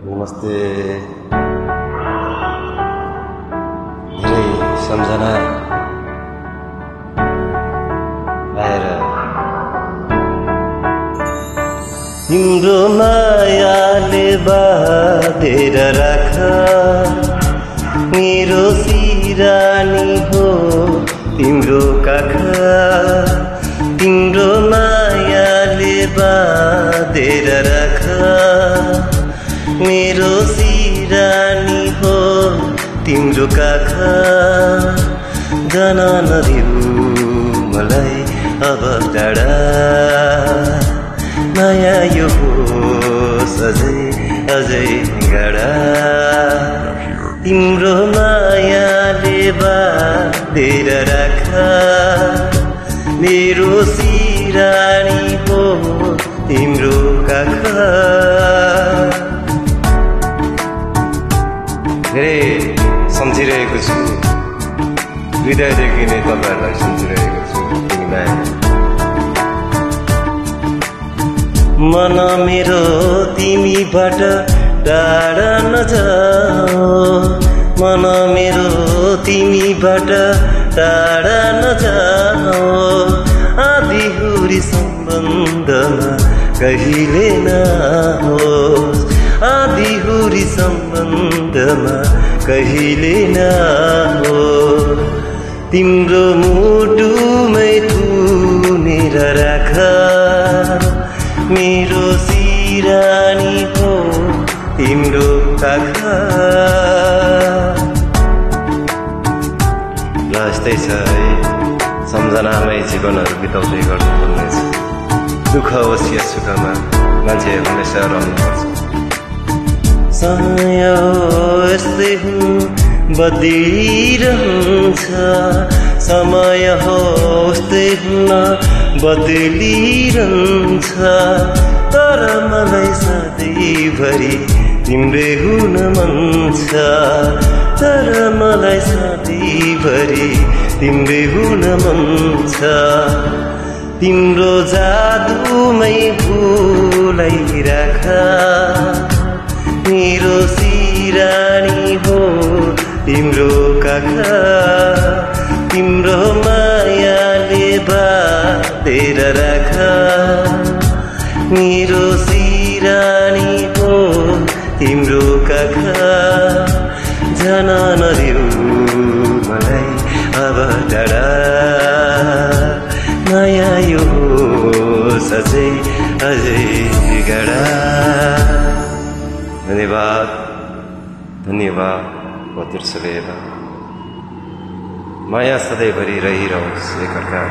नमस्ते। धेरै सम्झना आएर तिम्रो मायाले बाँधेर राख, मेरो सिरानी हो तिम्रो काखा। तिम्रो मायाले बाँधेर राख, मेरो सिरानी हो तिम्रो काखा। जान नदिऊ मलाई अब टाढा, माया यो होस् अझै गाढा। तिम्रो मायाले बाँधेर राख, मेरो सिरानी हो तिम्रो काखा। धेरै सम्झिरहेको छु, हृदयदेखि नै तपाईँहरूलाई सम्झिरहेको छु। मन मेरो तिमीबाट टाढा नजाओ, मन मेरो तिमीबाट टाढा नजाओ। आँधीहुरी सम्बन्धमा कहिले नहोस्, आँधीहुरी सम्बन्धमा कहिले नहोस्। तिम्रो मुटुमै थुनेर राख, मेरो सिरानी हो तिम्रो काखा। ल यस्तै छ है, सम्झनामै जीवनहरू बिताउँदै गर्नुपर्नेछ। दुःख होस् या सुखमा मान्छे हमेसा रहनुपर्छ। समय यस्तै बदलिरहन्छ, समय यस्तै बदलिरहन्छ। तर मलाई सधैँभरि तिम्रै हुन मन छ, तर मलाई सधैँभरि तिम्रै हुन मन छ। तिम्रो जादुमै भुलाइराख, मेरो सिरानी हो तिम्रो काखा। तिम्रो मायाले बाँधेर राख, मेरो सिरानी हो तिम्रो काखा। जान नदिऊ मलाई अब टाढा, माया यो अझै गाढा। धन्यवाद धन्यवाद बहादुर सदैव। माया सधैँभरि रहिरहोस् एकअर्का।